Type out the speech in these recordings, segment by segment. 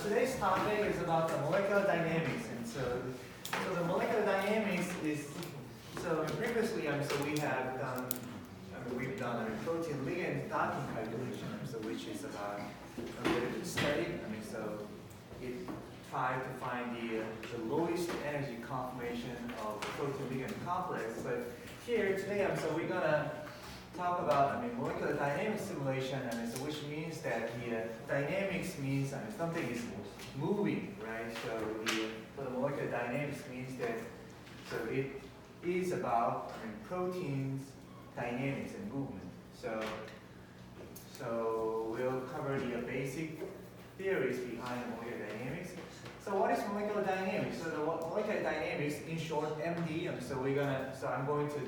today's topic is about the molecular dynamics, and so the molecular dynamics is previously so we have done we've done a protein ligand docking calculation, so which is about a bit of study. So it tried to find the lowest energy conformation of the protein ligand complex. But here today, so we're gonna talk about molecular dynamics simulation. So which means that the dynamics means something is moving, right? So the molecular dynamics means that it is about proteins dynamics and movement. So we'll cover the basic theories behind molecular dynamics. So what is molecular dynamics? So the molecular dynamics, in short, MD. So I'm going to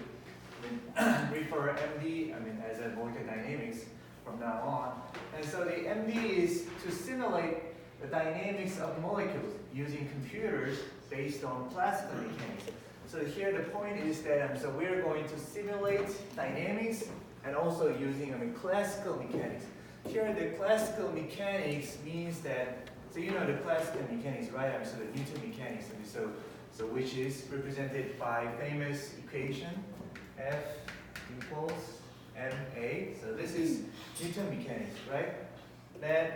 refer MD as a molecular dynamics from now on. And so the MD is to simulate the dynamics of molecules using computers based on classical mechanics. So here the point is that so we're going to simulate dynamics and also using classical mechanics. Here the classical mechanics means that, so you know the classical mechanics, right? So the Newton mechanics, so which is represented by famous equation F equals ma. So this is Newton mechanics, right?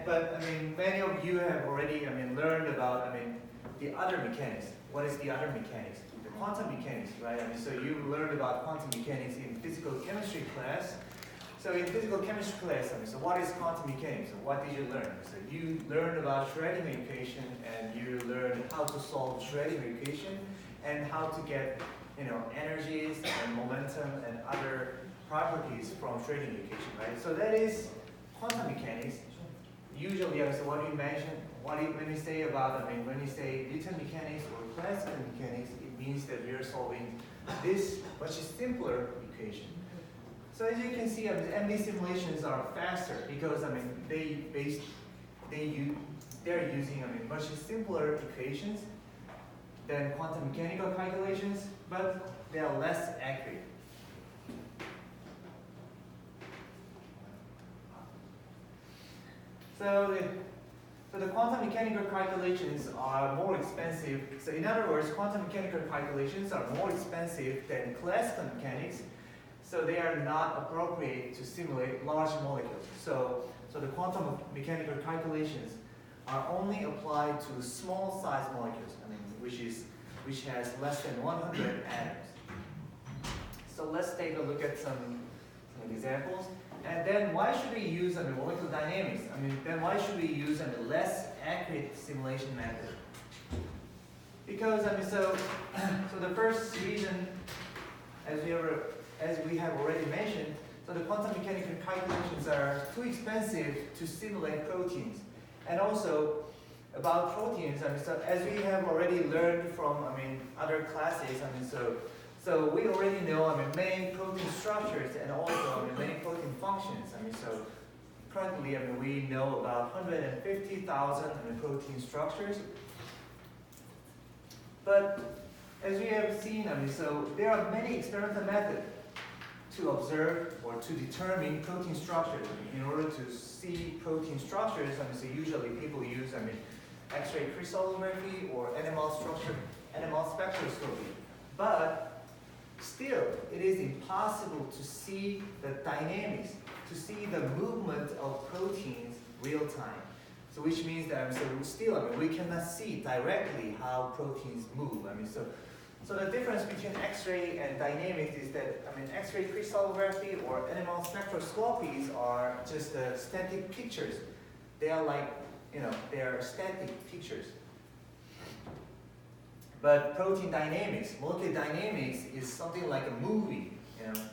But many of you have already learned about the other mechanics. What is the other mechanics? The quantum mechanics, right? So you learned about quantum mechanics in physical chemistry class. So in physical chemistry class, so what is quantum mechanics? So what did you learn? So you learned about Schrödinger equation, and you learned how to solve Schrödinger equation and how to get energies and momentum and other properties from Schrödinger equation, right? So that is quantum mechanics. Usually, so what we mention, when we say about, when we say Newton mechanics or classical mechanics, it means that we are solving this much simpler equation. So as you can see, MD simulations are faster because they're using much simpler equations than quantum mechanical calculations, but they are less accurate. So the quantum mechanical calculations are more expensive. So in other words, quantum mechanical calculations are more expensive than classical mechanics. So they are not appropriate to simulate large molecules. So the quantum mechanical calculations are only applied to small size molecules, which has less than 100 atoms. So let's take a look at some examples. And then why should we use molecular dynamics? Then why should we use a less accurate simulation method? Because so the first reason, as we have already mentioned, so the quantum mechanical calculations are too expensive to simulate proteins. And also about proteins, so as we have already learned from other classes, so we already know many protein structures and also many protein functions. So currently we know about 150,000 protein structures. But as we have seen, so there are many experimental methods to observe or to determine protein structures. In order to see protein structures, so usually people use X-ray crystallography or animal spectroscopy. But still, it is impossible to see the dynamics, to see the movement of proteins real time. So which means that we cannot see directly how proteins move. So the difference between X-ray and dynamics is that X-ray crystallography or animal spectroscopies are just static pictures. They are like they are static pictures. But protein dynamics, molecular dynamics is something like a movie.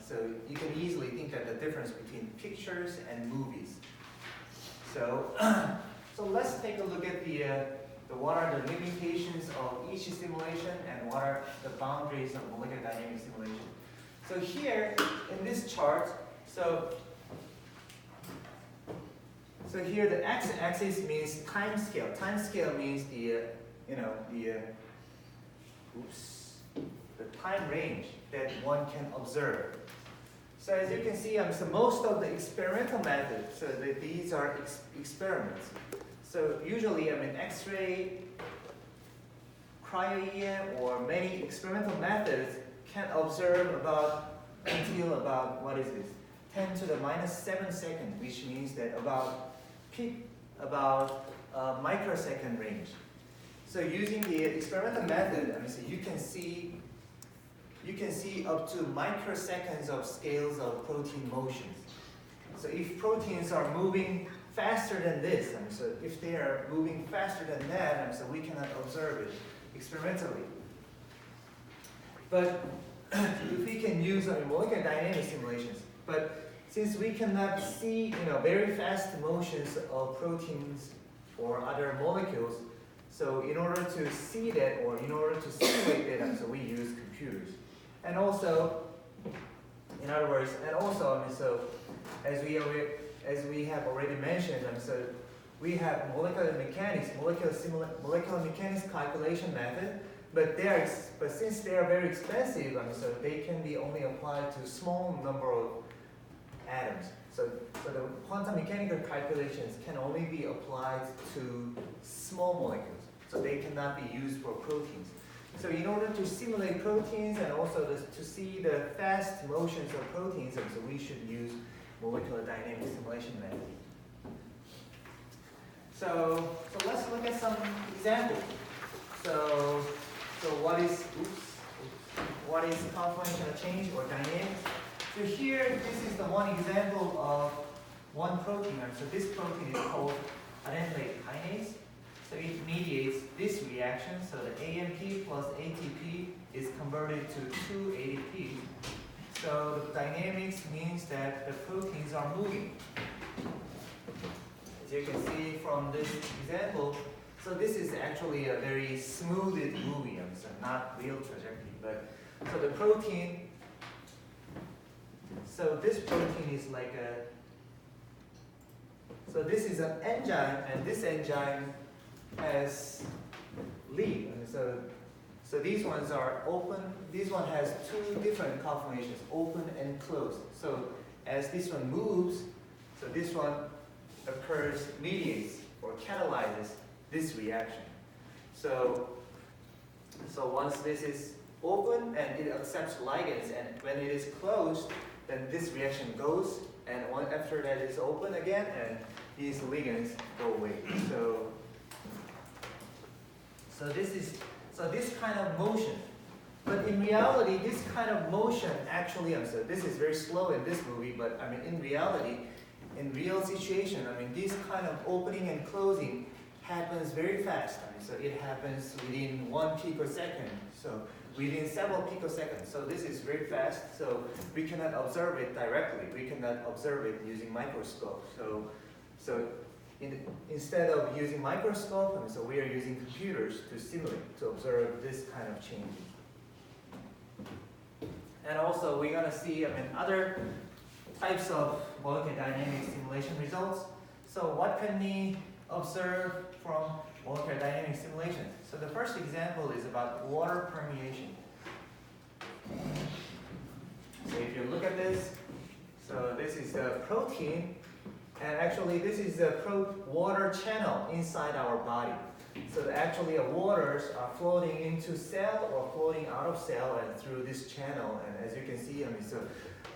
So you can easily think that the difference between pictures and movies. So let's take a look at what are the limitations of each simulation and what are the boundaries of molecular dynamics simulation. So here in this chart, so here the x-axis means time scale. Time scale means the time range that one can observe. So as you can see, so most of the experimental methods, so these are experiments. So usually, X-ray, cryo-EM, or many experimental methods can observe until about, what is this, 10 to the minus 7 seconds, which means that about microsecond range. So using the experimental method, so you can see up to microseconds of scales of protein motions. So if proteins are moving faster than this, so if they are moving faster than that, so we cannot observe it experimentally. But if we can use molecular dynamic simulations, but since we cannot see very fast motions of proteins or other molecules, so in order to see that, or in order to simulate that, so we use computers. And also, in other words, so as we have already mentioned, so we have molecular mechanics calculation method, but since they are very expensive, so they can be only applied to small number of atoms. So the quantum mechanical calculations can only be applied to small molecules. So they cannot be used for proteins. So in order to simulate proteins and also to see the fast motions of proteins, so we should use molecular dynamic simulation method. So let's look at some examples. So what is conformational change or dynamics? So here, this is the one example of one protein. So this protein is called adenylate kinase. So it mediates this reaction. So the AMP plus ATP is converted to 2 ADP. So the dynamics means that the proteins are moving. As you can see from this example, so this is actually a very smoothed movie, so not real trajectory. But so the protein, so this protein is like so this is an enzyme, and this enzyme has lead. And so these ones are open. This one has two different conformations, open and closed. So as this one moves, so this one mediates or catalyzes this reaction. So once this is open and it accepts ligands, and when it is closed, then this reaction goes, and after that it's open again, and these ligands go away. So this kind of motion, but in reality, this kind of motion actually, so this is very slow in this movie, but in reality, in real situation, this kind of opening and closing happens very fast. So it happens within 1 picosecond, so within several picoseconds. So this is very fast, so we cannot observe it directly. We cannot observe it using microscope. Instead of using microscope, so we are using computers to simulate, to observe this kind of changes. And also we're going to see other types of molecular dynamics simulation results. So what can we observe from molecular dynamics simulation? So the first example is about water permeation. So if you look at this, so this is the protein, and actually this is the water channel inside our body. So actually waters are floating into cell or floating out of cell and through this channel. And as you can see, so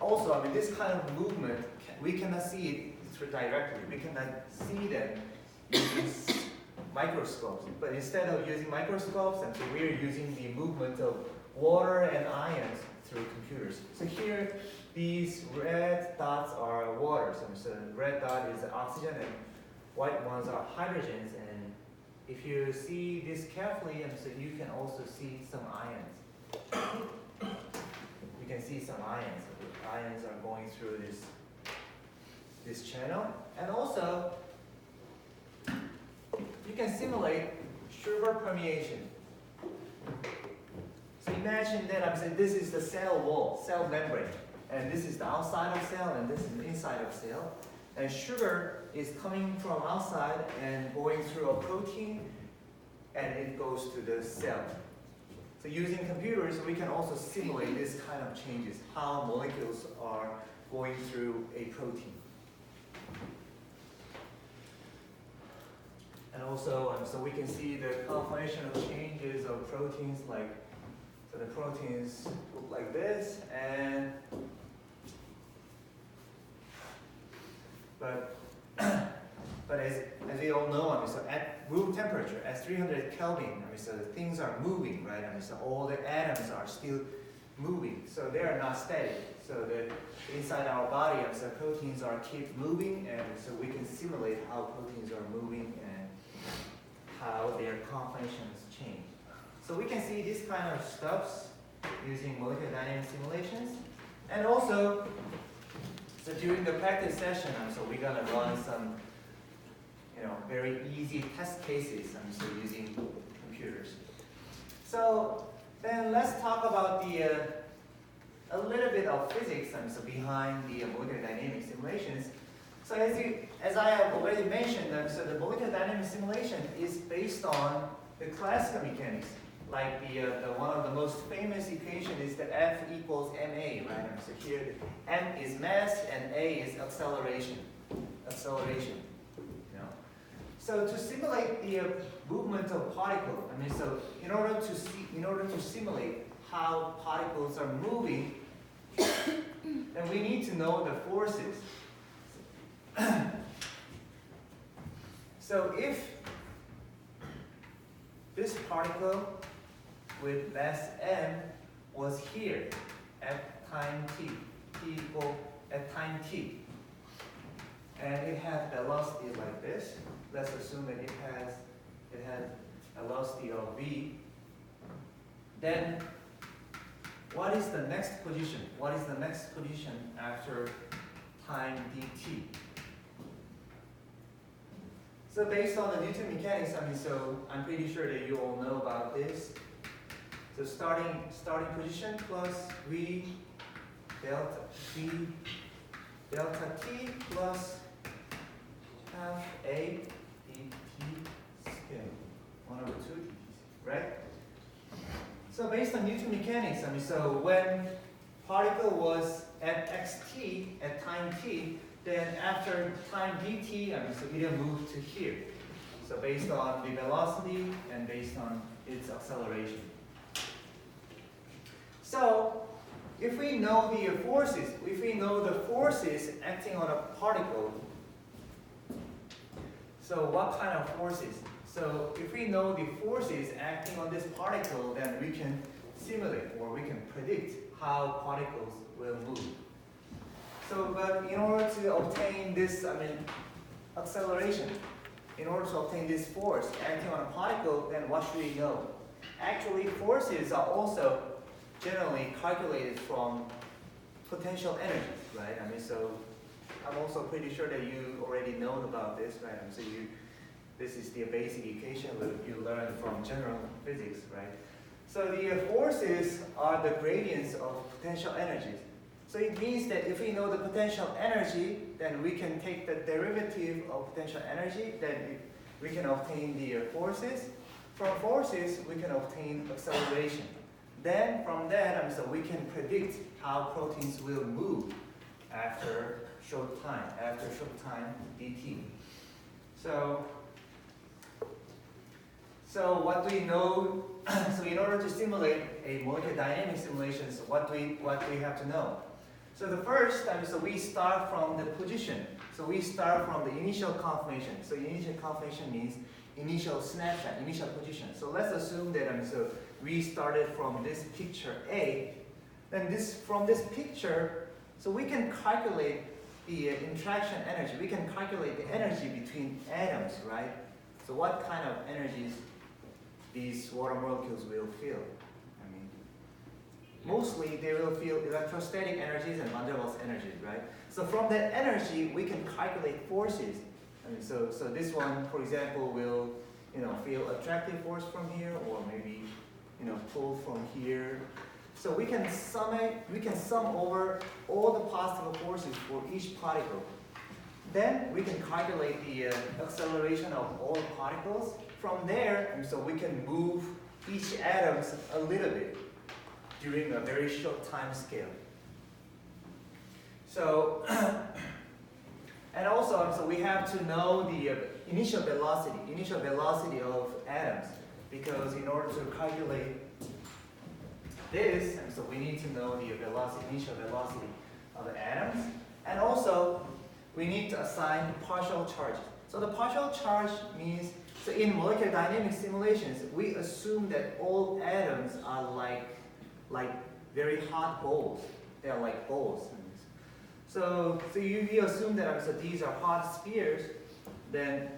also, this kind of movement, we cannot see it directly. We cannot see them using microscopes. But instead of using microscopes, so we're using the movement of water and ions through computers. So here, these red dots are water. So the red dot is oxygen, and white ones are hydrogens. And if you see this carefully, so you can also see some ions. You can see some ions. The ions are going through this channel. And also, you can simulate sugar permeation. So imagine that this is the cell wall, cell membrane. And this is the outside of cell, and this is the inside of cell. And sugar is coming from outside and going through a protein, and it goes to the cell. So using computers, we can also simulate this kind of changes, how molecules are going through a protein. And also, so we can see the conformational changes of proteins, like, so the proteins look like this, and but as we all know, so at room temperature, at 300 Kelvin, so the things are moving, right? So all the atoms are still moving, so they are not static. So the inside our body, so proteins are keep moving, and so we can simulate how proteins are moving and how their conformations change. So we can see this kind of stuffs using molecular dynamics simulations, and also, so during the practice session, so we're gonna run some, very easy test cases, so using computers. So then let's talk about a little bit of physics, so behind the molecular dynamics simulations. So as I have already mentioned, so the molecular dynamics simulation is based on the classical mechanics. Like the one of the most famous equation is that F equals ma, right? So here m is mass and a is acceleration. So to simulate the movement of particle, so in order to simulate how particles are moving, then we need to know the forces. So if this particle with mass m was here at time t equal at time t, and it had velocity like this. Let's assume that it had a velocity of v. Then what is the next position? What is the next position after time dt? So based on the Newton mechanics, so I'm pretty sure that you all know about this. So starting position plus v delta t plus half a dt scale 1/2 dt, right? So based on Newton mechanics, so when particle was at xt at time t, then after time dt, so it moved to here. So based on the velocity and based on its acceleration. So if we know the forces acting on a particle, so what kind of forces? So if we know the forces acting on this particle, then we can simulate or we can predict how particles will move. So, but in order to obtain this, acceleration, in order to obtain this force acting on a particle, then what should we know? Actually, forces are also generally calculated from potential energies, right? So I'm also pretty sure that you already know about this, right? So this is the basic equation that you learned from general physics, right? So the forces are the gradients of potential energies. So it means that if we know the potential energy, then we can take the derivative of potential energy, then we can obtain the forces. From forces, we can obtain acceleration. Then from that, so we can predict how proteins will move after short time dt. So what do we know? So in order to simulate a molecular dynamic simulation, so what do we have to know? So the first time, so we start from the position. So we start from the initial conformation. So initial conformation means initial snapshot, initial position. So let's assume that so we started from this picture A. Then from this picture, so we can calculate the interaction energy. We can calculate the energy between atoms, right? So what kind of energies these water molecules will feel? Mostly they will feel electrostatic energies and van der Waals energies, right? So from that energy, we can calculate forces. So this one, for example, will feel attractive force from here, or maybe pull from here. So we can sum over all the possible forces for each particle. Then we can calculate the acceleration of all particles. From there, so we can move each atoms a little bit during a very short time scale. So, and also, so we have to know initial velocity of atoms. Because in order to calculate this, and so we need to know the initial velocity of the atoms. And also, we need to assign partial charges. So the partial charge means, so in molecular dynamics simulations, we assume that all atoms are like very hot balls. They are like balls. So we assume that so these are hot spheres. Then,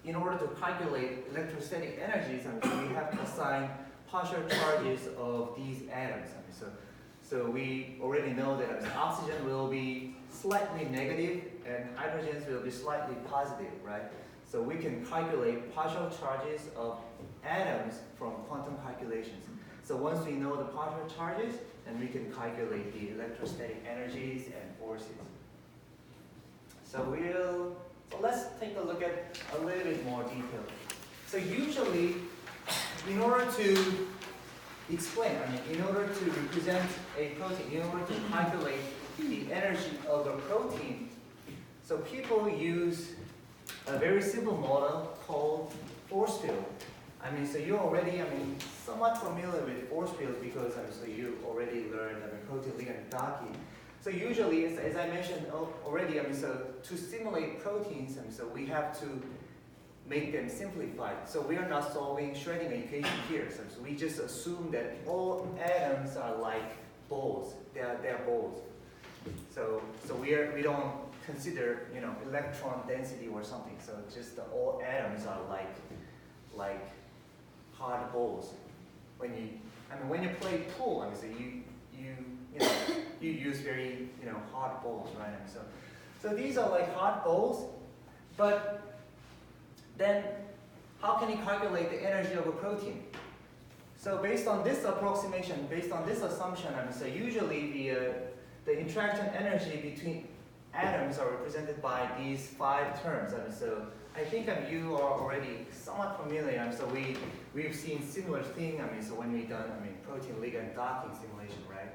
in order to calculate electrostatic energies, we have to assign partial charges of these atoms. So we already know that oxygen will be slightly negative and hydrogens will be slightly positive, right? So we can calculate partial charges of atoms from quantum calculations. So once we know the partial charges, then we can calculate the electrostatic energies and forces. So let's take a look at a little bit more detail. So usually, in order to explain, in order to represent a protein, in order to calculate the energy of a protein, so people use a very simple model called force field. So you're already, somewhat familiar with force fields because so you already learned protein ligand docking. So usually, as I mentioned already, so to simulate proteins, so we have to make them simplified. So we are not solving shredding equation here. So we just assume that all atoms are like balls. They're balls. So we don't consider electron density or something. So just all atoms are like hard balls. When you play pool, so you use very hard balls, right? So these are like hard balls, but then how can you calculate the energy of a protein? So based on this approximation, based on this assumption, so usually the interaction energy between atoms are represented by these 5 terms. So I think you are already somewhat familiar. So we've seen similar thing. So when we done protein ligand docking simulation, right?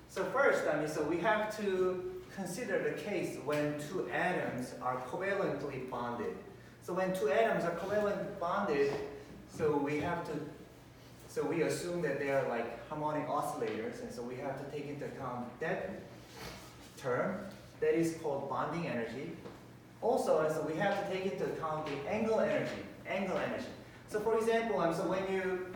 So first, so we have to consider the case when 2 atoms are covalently bonded. So when 2 atoms are covalently bonded, so we assume that they are like harmonic oscillators, and so we have to take into account that term that is called bonding energy. Also, so we have to take into account the angle energy. So for example, so when you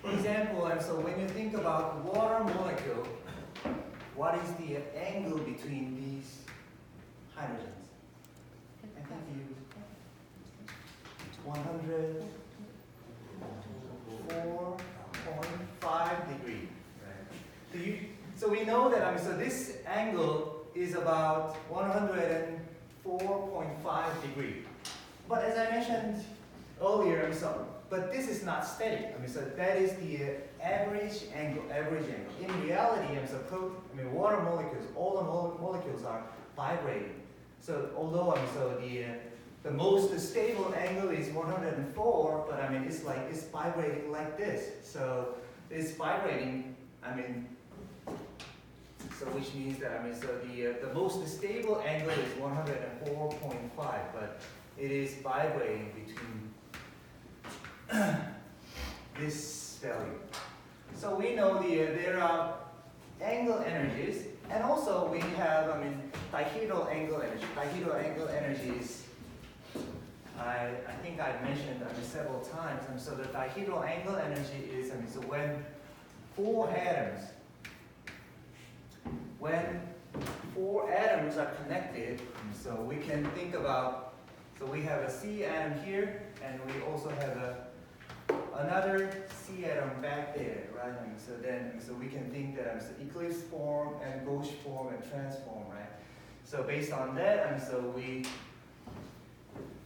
for example, so when you think about water molecule, what is the angle between these hydrogens? I think you 104.5 degrees. Right? So we know that so this angle is about 104.5 degrees. But as I mentioned earlier, but this is not static. So that is the average angle. In reality, water molecules, all the molecules are vibrating. So although the most stable angle is 104, but it's vibrating like this. So it's vibrating. So which means that the most stable angle is 104.5, but it is vibrating between this value. So we know there are angle energies, and also we have dihedral angle energy. Dihedral angle energy is I think I've mentioned several times. So the dihedral angle energy is so when 4 atoms are connected, so we can think about, so we have a C atom here, and we also have another C atom back there, right? So we can think that eclipse form and gauche form and transform, right? So based on that, so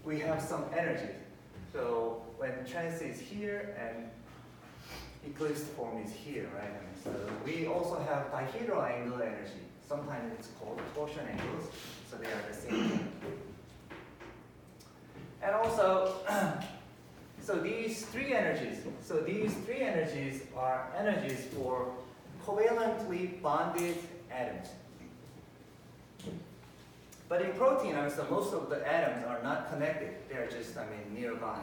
we have some energy. So when trans is here and eclipse form is here, right? So we also have dihedral angle energy. Sometimes it's called torsion angles, so they are the same thing. And also, so these 3 energies are energies for covalently bonded atoms. But in protein, so most of the atoms are not connected. They're just, nearby.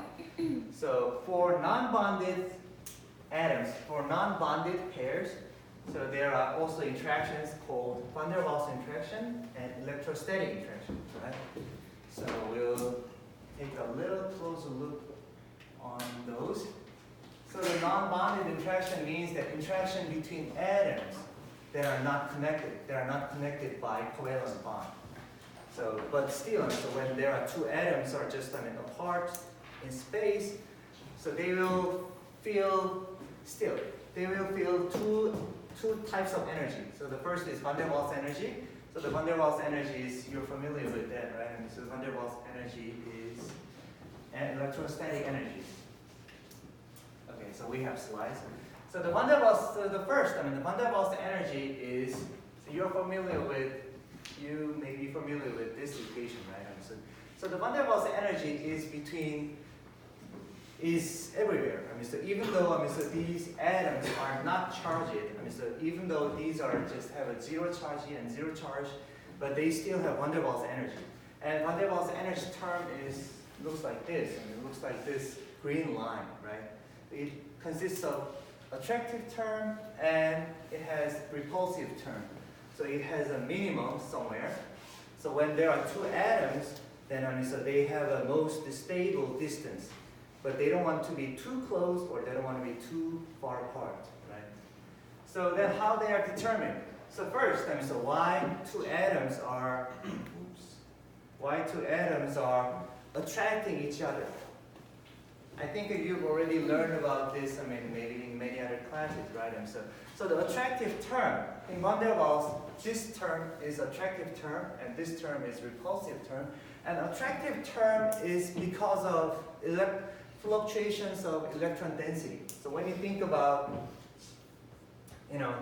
So for non-bonded atoms, for non-bonded pairs, so there are also interactions called van der Waals interaction and electrostatic interaction, right? So we'll take a little closer look on those. So the non-bonded interaction means that interaction between atoms that are not connected. They are not connected by covalent bond. So, but still, so when there are two atoms are just apart in space, so they will feel two types of energy. So the first is van der Waals energy. So the van der Waals energy is, you're familiar with that, right? And so van der Waals energy is an electrostatic energy. Okay, so we have slides. So the van der Waals, so the first, the van der Waals energy is, so you're familiar with, you may be familiar with this equation, right? So the van der Waals energy is everywhere. So even though so these atoms are not charged, so even though these are just have a zero charge here and zero charge, but they still have van der Waals energy. And van der Waals energy term looks like this. It looks like this green line, right? It consists of attractive term and it has repulsive term. So it has a minimum somewhere. So when there are two atoms, then so they have a most stable distance. But they don't want to be too close or they don't want to be too far apart, right? So then how they are determined? So first, so why two atoms are attracting each other? I think you've already learned about this, maybe in many other classes, right? So the attractive term, in van der Waals, this term is attractive term and this term is repulsive term. And attractive term is because of fluctuations of electron density. So when you think about,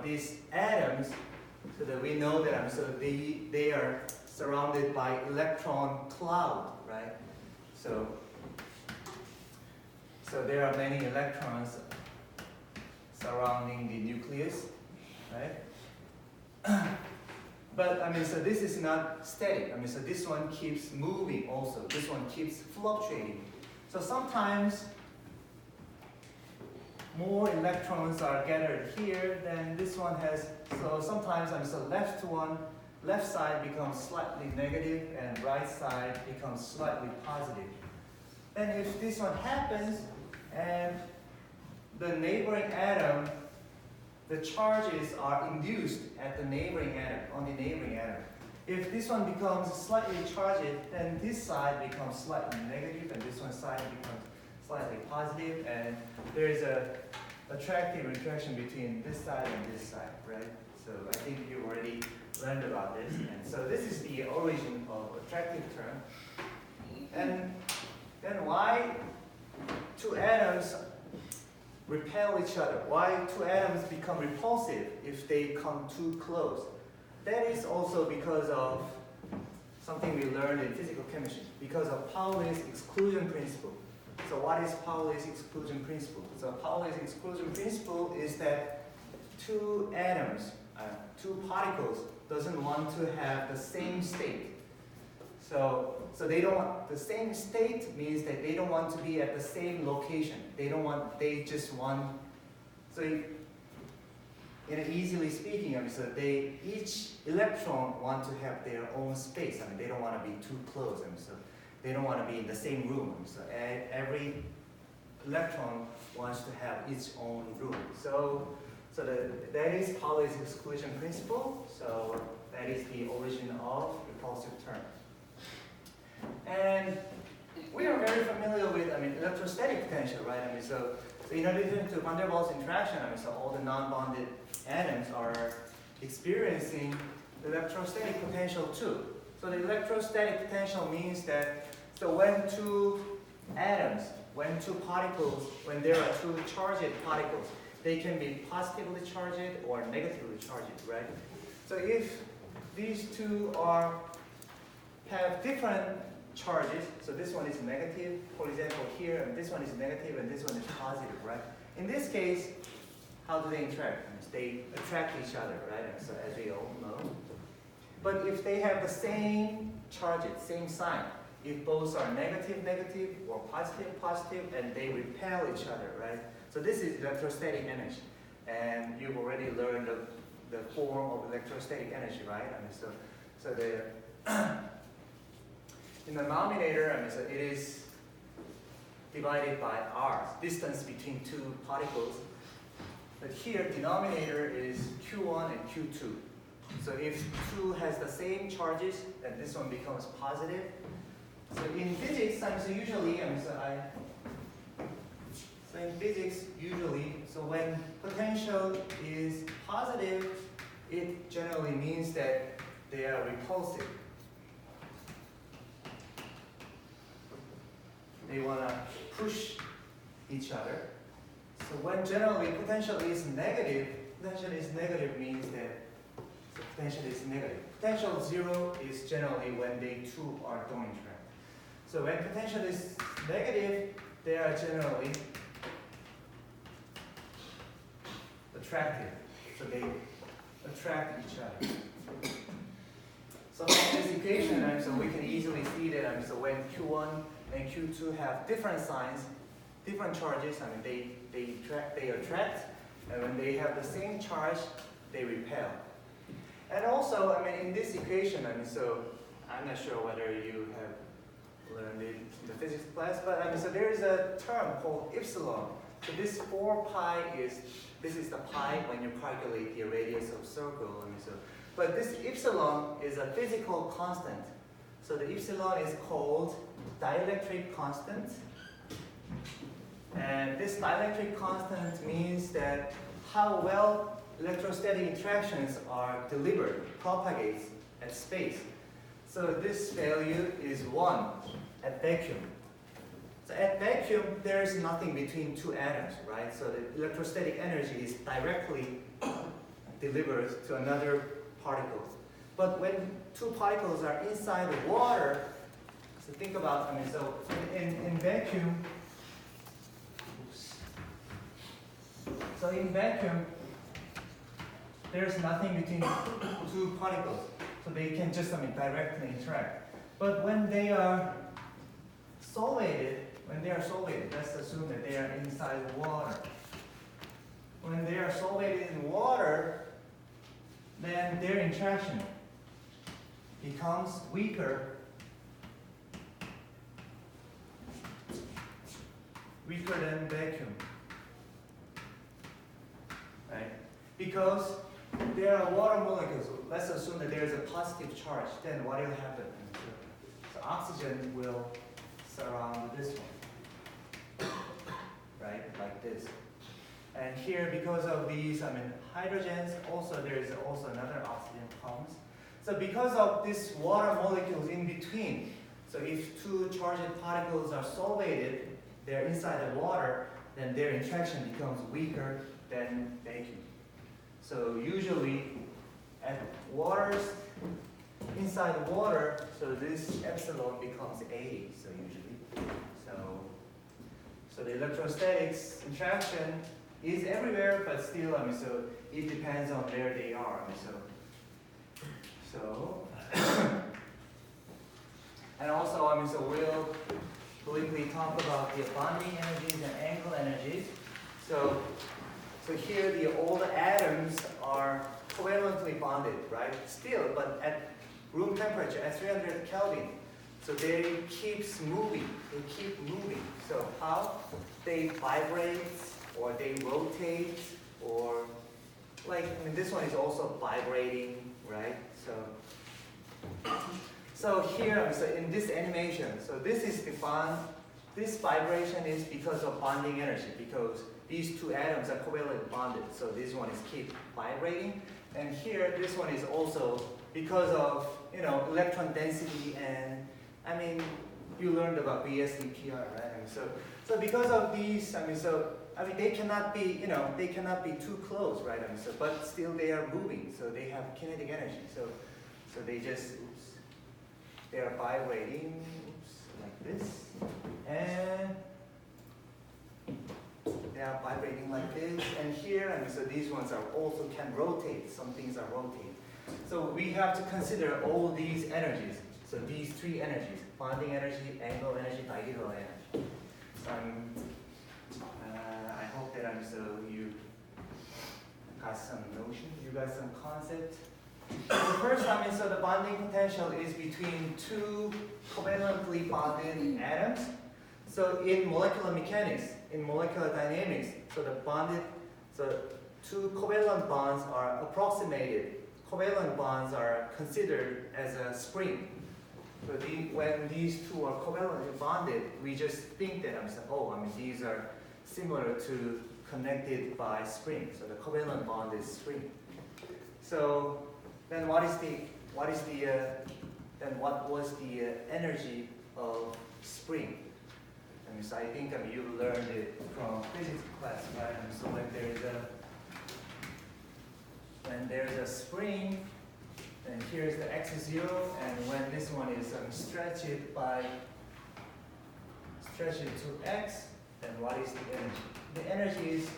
these atoms, so that we know that so they are surrounded by electron cloud, right? So there are many electrons surrounding the nucleus, right? But so this is not static. So this one keeps moving also. This one keeps fluctuating. So sometimes more electrons are gathered here than this one has. So sometimes left side becomes slightly negative and right side becomes slightly positive. Then if this one happens and the neighboring atom, the charges are induced at the neighboring atom, on the neighboring atom. If this one becomes slightly charged, then this side becomes slightly negative and this one side becomes slightly positive, and there is a attractive interaction between this side and this side, right? So I think you already learned about this. And so this is the origin of attractive term. And then why two atoms repel each other? Why two atoms become repulsive if they come too close? That is also because of something we learned in physical chemistry, because of Pauli's exclusion principle. So what is Pauli's exclusion principle? So Pauli's exclusion principle is that two atoms, two particles, doesn't want to have the same state. So they don't want, the same state means that they don't want to be at the same location. They just want, so easily speaking, so each electron want to have their own space. They don't want to be too close. So they don't want to be in the same room. So every electron wants to have its own room. So that is Pauli's exclusion principle. So that is the origin of repulsive term. And we are very familiar with, electrostatic potential, right? So in addition to van der Waals interaction, so all the non-bonded atoms are experiencing electrostatic potential too. So the electrostatic potential means that, so when two atoms, when two particles, when there are two charged particles, they can be positively charged or negatively charged, right? So if these two have different charges, so this one is negative, for example here, and this one is negative and this one is positive, right? In this case, how do they interact? They attract each other, right? So as we all know. But if they have the same charges, same sign, if both are negative, negative, or positive, positive, and they repel each other, right? So this is electrostatic energy. And you've already learned the form of electrostatic energy, right? I mean, so the in the denominator, I mean, so it is divided by r, distance between two particles. But here, denominator is Q1 and Q2. So if 2 has the same charges, then this one becomes positive. So in physics, so usually, so in physics, usually, so when potential is positive, it generally means that they are repulsive. They want to push each other. So when generally potential is negative means that the potential is negative. Potential 0 is generally when they two are going track. So when potential is negative, they are generally attractive. So they attract each other. So from this equation, so we can easily see that so when Q1 and Q2 have different signs, different charges, they attract, and when they have the same charge, they repel. And also, in this equation, so I'm not sure whether you have learned it in the physics class, but so there is a term called epsilon. So this 4 pi this is the pi when you calculate the radius of circle. But this epsilon is a physical constant. So the epsilon is called dielectric constant. And this dielectric constant means that how well electrostatic interactions are delivered, propagates at space. So this value is 1 at vacuum. So at vacuum, there is nothing between two atoms, right? So the electrostatic energy is directly delivered to another particle. But when two particles are inside the water, so think about, so in vacuum, so in vacuum, there's nothing between two particles, so they can just directly interact. But when they are solvated, let's assume that they are inside water. When they are solvated in water, then their interaction becomes weaker than vacuum, right? Because there are water molecules. Let's assume that there is a positive charge. Then what will happen? So oxygen will surround this one, right? Like this. And here, because of these, hydrogens, also there is also another oxygen comes. So because of these water molecules in between, so if two charged particles are solvated, they're inside the water, then their interaction becomes weaker than vacuum. So usually, at waters, inside the water, so this epsilon becomes 80, so usually. So the electrostatics interaction is everywhere, but still, so it depends on where they are. And also, so we'll briefly talk about the bonding energies and angle energies. So here, all the atoms are covalently bonded, right? Still, but at room temperature, at 300 Kelvin. So they keep moving. So how? They vibrate, or they rotate, or this one is also vibrating, right? So here, so in this animation, so this is the bond. This vibration is because of bonding energy, because these two atoms are covalently bonded. So this one is keep vibrating, and here this one is also because of electron density, and you learned about BSEPR, right? So because of these, they cannot be, they cannot be too close, right? But still they are moving, so they have kinetic energy. So they just, they are vibrating, like this, and they are vibrating like this. And here, so these ones are also can rotate. Some things are rotating. So we have to consider all these energies. So these three energies: bonding energy, angle energy, dihedral energy. So I hope that so you got some notion, you got some concept. So first, so the bonding potential is between two covalently bonded atoms. So in molecular mechanics, in molecular dynamics, so two covalent bonds are approximated. Covalent bonds are considered as a spring. So when these two are covalently bonded, we just think that these are similar to connected by spring. So the covalent bond is spring. So then what was the energy of spring? So I think you learned it from physics class, right? So when there's a spring, then here's the x0, and when this one is stretch it to x, then what is the energy? The energy is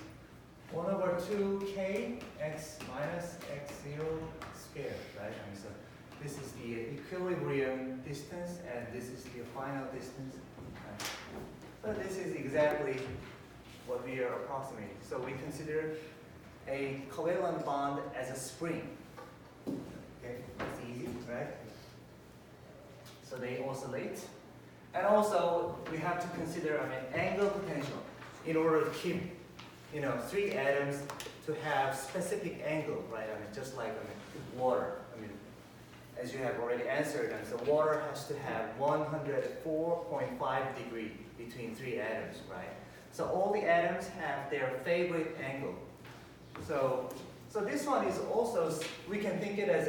1/2 kx minus x0 squared, right? So this is the equilibrium distance, and this is the final distance. Right? So this is exactly what we are approximating. So we consider a covalent bond as a spring. Okay, that's easy, right? So they oscillate. And also, we have to consider angle potential in order to keep, three atoms to have specific angle, right? Just like water. As you have already answered, so water has to have 104.5 degrees between three atoms, right? So all the atoms have their favorite angle. So this one is also, we can think it as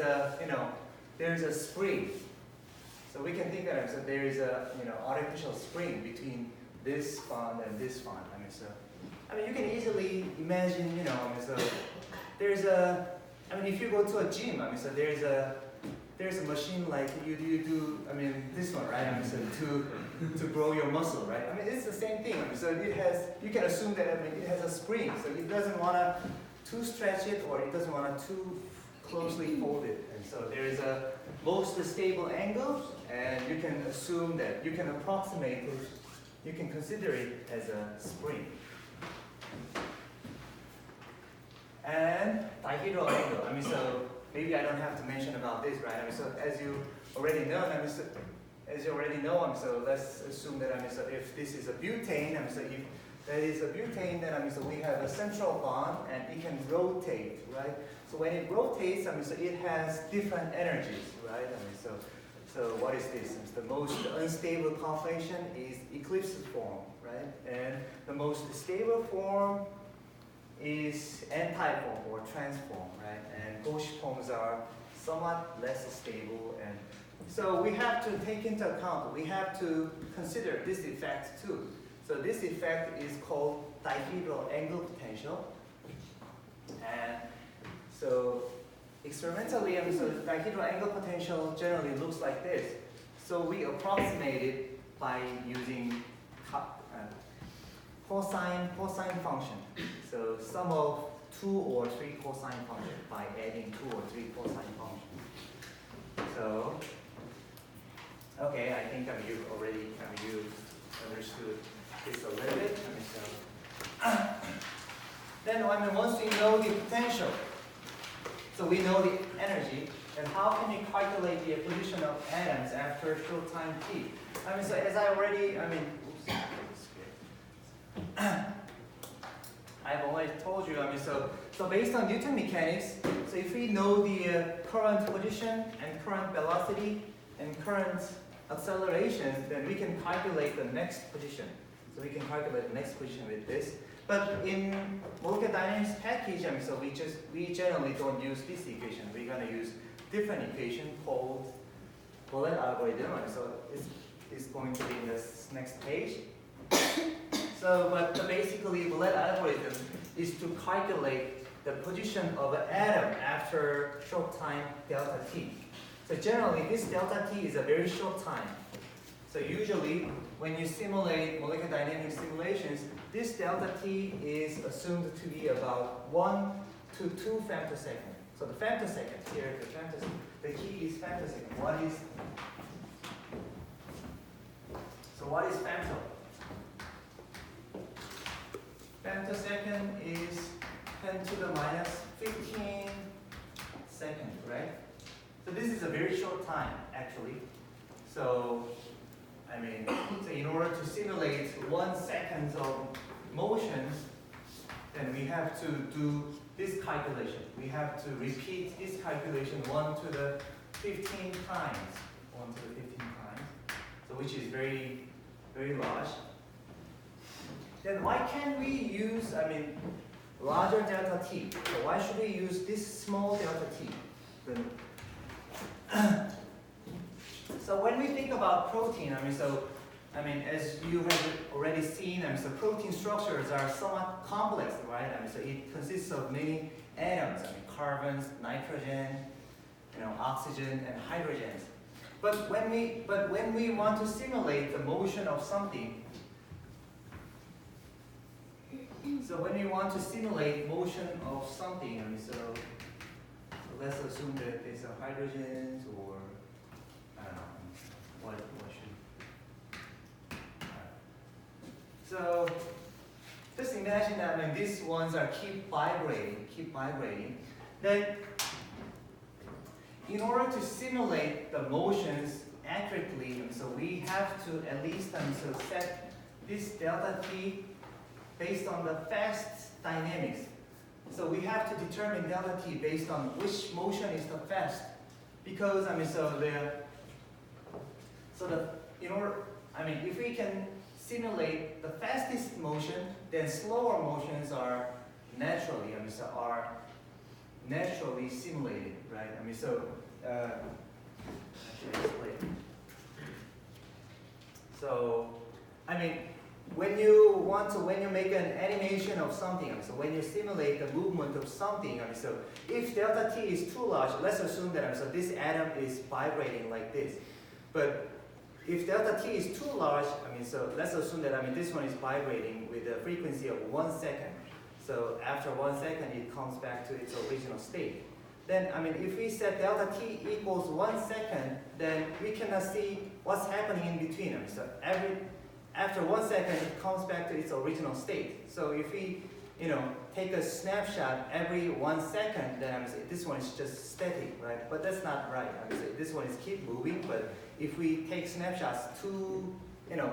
there's a spring. So we can think of it, so there is a artificial spring between this bond and this bond. You can easily imagine, so there's a, if you go to a gym, so there's a machine like you do, this one, right? So to grow your muscle, right? It's the same thing. So it has, you can assume that it has a spring, so it doesn't want to too stretch it, or it doesn't want to too closely fold it. And so there is a most stable angle, and you can assume that you can approximate it, you can consider it as a spring. And dihedral angle, so maybe I don't have to mention about this, right? So as you already know, so let's assume that so if this is a butane, so if that is a butane, then so we have a central bond and it can rotate, right? So when it rotates, so it has different energies, right? So what is this? The most unstable conflation is eclipse form, right? And the most stable form is antiform or transform, right? And gauche forms are somewhat less stable, and so we have to take into account, we have to consider this effect too. So this effect is called dihedral angle potential, and so experimentally, so the dihedral angle potential generally looks like this. So we approximate it by using cosine function. So sum of 2 or 3 cosine function by adding 2 or 3 cosine function. So, okay, I think you already you understood this a little bit. Then once we know the potential, so we know the energy, and how can we calculate the position of atoms after a short time t? So as I already, I've already told you, so based on Newton mechanics, so if we know the current position and current velocity and current acceleration, then we can calculate the next position. So we can calculate the next position with this. But in molecular dynamics package, so we generally don't use this equation. We're going to use different equation called bullet algorithm. So it's going to be in this next page. So, but basically, bullet algorithm is to calculate the position of an atom after short time delta t. So generally, this delta t is a very short time. So usually, when you simulate molecular dynamics simulations, this delta t is assumed to be about 1 to 2 femtosecond. So the femtosecond here, the key is femtosecond. What is femto? Femtosecond is 10 to the minus 15 seconds, right? So this is a very short time, actually. So, so in order to simulate 1 second of motions, then we have to do this calculation. We have to repeat this calculation 1 to the 15 times. 1 to the 15 times. So which is very, very large. Then why can't we use, larger delta t? So why should we use this small delta t? So when we think about protein, as you have already seen, so protein structures are somewhat complex, right? So it consists of many atoms, carbons, nitrogen, oxygen, and hydrogens. But when we want to simulate the motion of something, so let's assume that there's a hydrogens or I don't know what should. So just imagine that these ones are keep vibrating. Then in order to simulate the motions accurately, so we have to at least set this delta t based on the fast dynamics. So we have to determine delta t based on which motion is the fast, because if we can simulate the fastest motion, then slower motions are naturally simulated, right? When you make an animation of something, so when you simulate the movement of something, so if delta t is too large, let's assume that so this atom is vibrating like this. But if delta t is too large, so let's assume that this one is vibrating with a frequency of 1 second. So after 1 second, it comes back to its original state. Then if we set delta t equals 1 second, then we cannot see what's happening in between. So after 1 second, it comes back to its original state. So if we, take a snapshot every 1 second, then this one is just static, right? But that's not right. This one is keep moving. But if we take snapshots too,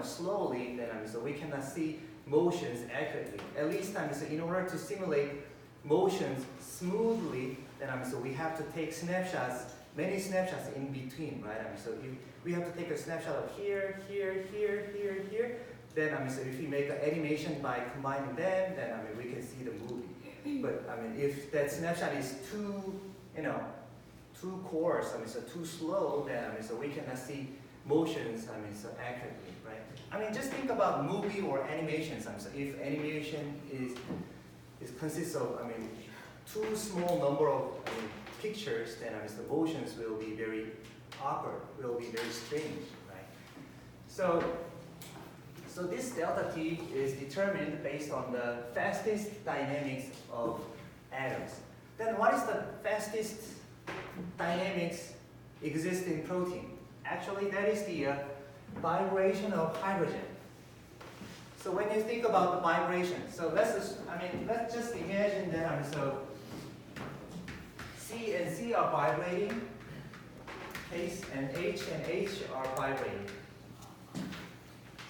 slowly, then so we cannot see motions accurately. At least so in order to simulate motions smoothly, then so we have to take snapshots, many snapshots in between, right? So we have to take a snapshot of here, here, here, here, here. Then so if we make an animation by combining them, then we can see the movie. But if that snapshot is too, too coarse, so too slow, then so we cannot see motions, so accurately, right? Just think about movie or animations. So if animation consists of, too small number of pictures, then the motions will be very awkward, will be very strange, right? So this delta t is determined based on the fastest dynamics of atoms. Then what is the fastest dynamics exist in protein? Actually, that is the vibration of hydrogen. So when you think about the vibration, so let's just imagine that so C and C are vibrating, and H are vibrating.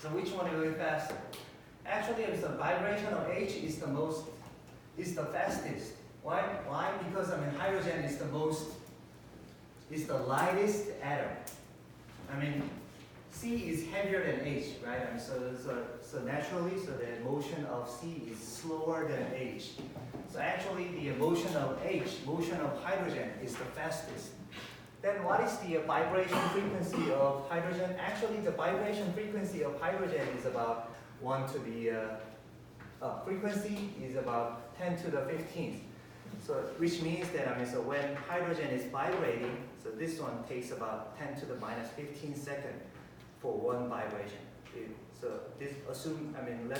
So which one will be faster? Actually, the vibration of H is the fastest. Why? Because hydrogen is the lightest atom. C is heavier than H, right? So naturally, the motion of C is slower than H. So actually, the motion of hydrogen is the fastest. Then what is the vibration frequency of hydrogen? Actually, the vibration frequency of hydrogen is about 1 to the frequency is about 10 to the 15th. So which means that so when hydrogen is vibrating, so this one takes about 10 to the minus 15 seconds for one vibration. So this let's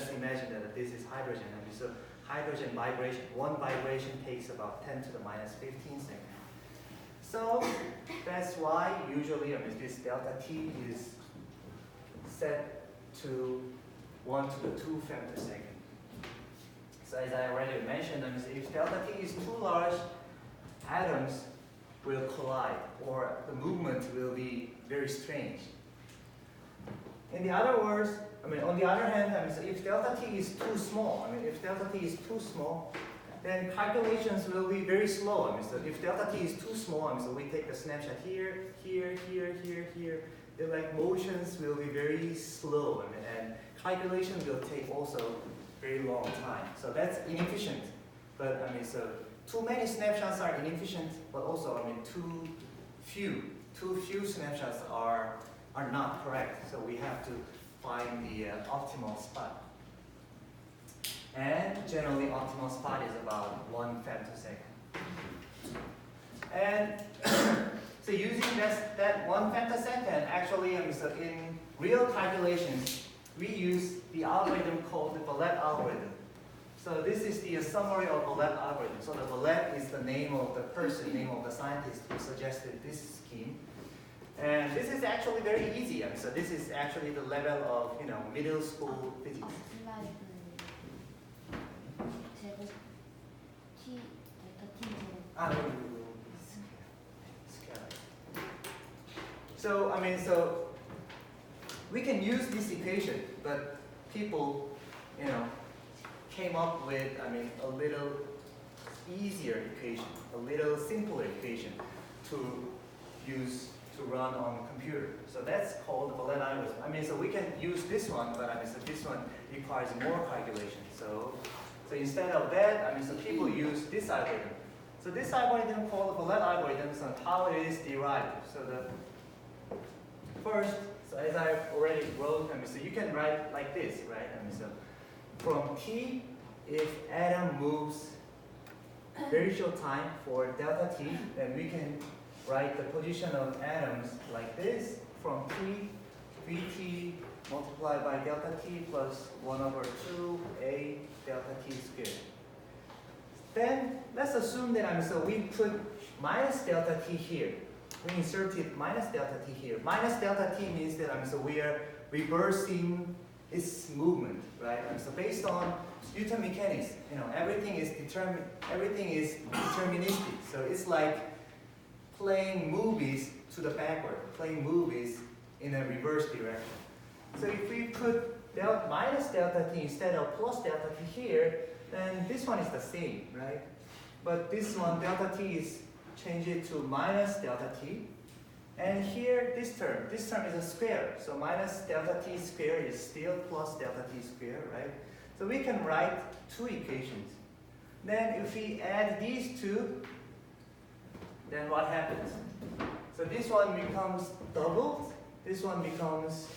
imagine that this is hydrogen. So hydrogen vibration. One vibration takes about 10 to the minus 15 seconds. So that's why usually this delta T is set to 1 to the 2 femtosecond. So as I already mentioned, if delta T is too large, atoms will collide, or the movement will be very strange. In the other words, on the other hand, if delta T is too small, then calculations will be very slow. So if delta T is too small, so we take a snapshot here, here, here, here, here. The motions will be very slow, and calculation will take also very long time. So that's inefficient. But so too many snapshots are inefficient, but also too few snapshots are not correct. So we have to find the optimal spot. And generally optimal spot is about 1 femtosecond. And so using that 1 femtosecond, actually so in real calculations, we use the algorithm called the Ballet algorithm. So this is the summary of Ballet algorithm. So the Ballet is the name of the person, name of the scientist who suggested this scheme. And this is actually very easy. So this is actually the level of middle school physics. So so we can use this equation, but people came up with a little easier equation, a little simpler equation to use to run on a computer. So that's called the Ballet algorithm. So we can use this one, but so this one requires more calculation. So instead of that, so people use this algorithm. So this algorithm called the Ballet algorithm, so how it is derived. So the first, so as I already wrote, so you can write like this, right? So from T, if atom moves very short time for delta T, then we can write the position of atoms like this, from T, Vt multiplied by delta T plus 1 over 2 A delta T squared. Then let's assume that so we put minus delta T here. We inserted minus delta T here. Minus delta T means that so we are reversing its movement, right? So based on Newton mechanics, everything is deterministic. So it's like playing movies to the backward, playing movies in a reverse direction. So if we put minus delta T instead of plus delta T here, then this one is the same, right? But this one, delta T is changed to minus delta T. And here, this term is a square. So minus delta T squared is still plus delta T squared, right? So we can write two equations. Then if we add these two, then what happens? So this one becomes doubled, this one becomes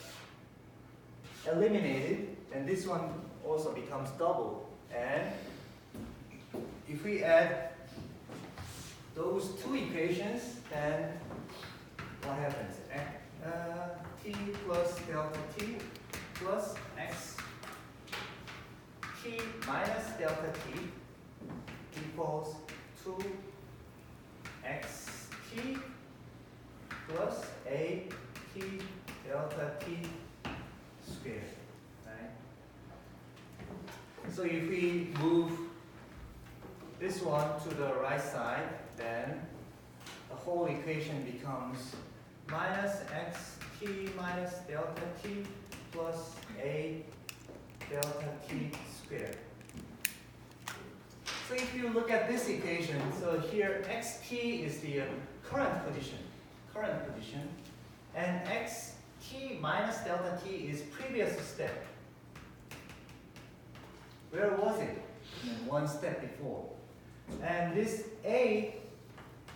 eliminated, and this one also becomes doubled. And if we add those two equations, then what happens? T plus delta T plus x T minus delta T equals 2xt plus a T delta T squared, right? So if we move this one to the right side, then the whole equation becomes minus xt minus delta T plus a delta T squared. So if you look at this equation, so here xt is the current position, and xt minus delta T is previous step. Where was it? One step before. And this a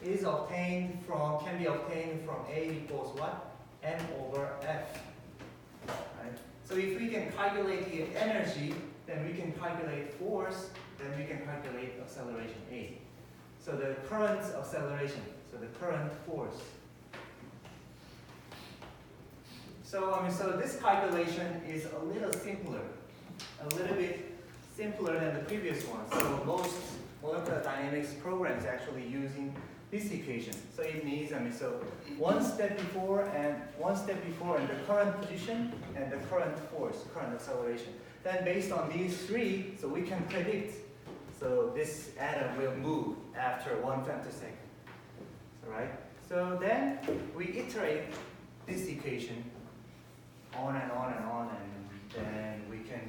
is can be obtained from a equals what? M over F. Right? So if we can calculate the energy, then we can calculate force, then we can calculate acceleration A. So the current acceleration, so the current force. So so this calculation is a little simpler, a little bit simpler than the previous one. So most molecular dynamics programs actually using this equation. So it means, so one step before and the current position and the current force, current acceleration. Then based on these three, so we can predict. So this atom will move after 1 femtosecond. So, right? So then we iterate this equation on and on and on, and then we can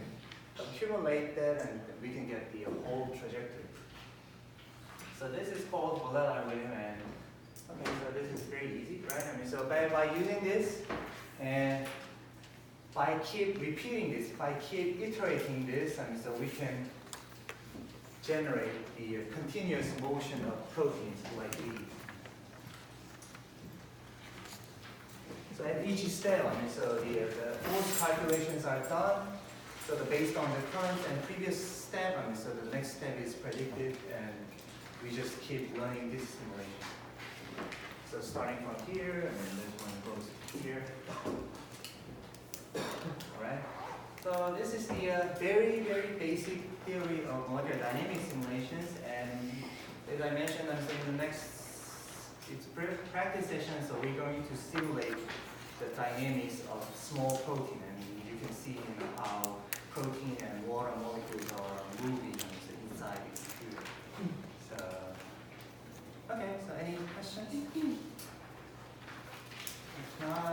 accumulate that and we can get the whole trajectory. So this is called Boole algorithm, and okay, so this is very easy, right? So by using this and by keep repeating this, by keep iterating this, so we can generate the continuous motion of proteins like these. So at each step, so the force calculations are done. So based on the current and previous step, so the next step is predicted, and we just keep running this simulation. So starting from here, and then this one goes here. All right. So this is the very, very basic theory of molecular dynamics simulations, and as I mentioned, in the next practice session, so we're going to simulate the dynamics of small protein, and you can see how protein and water molecules are moving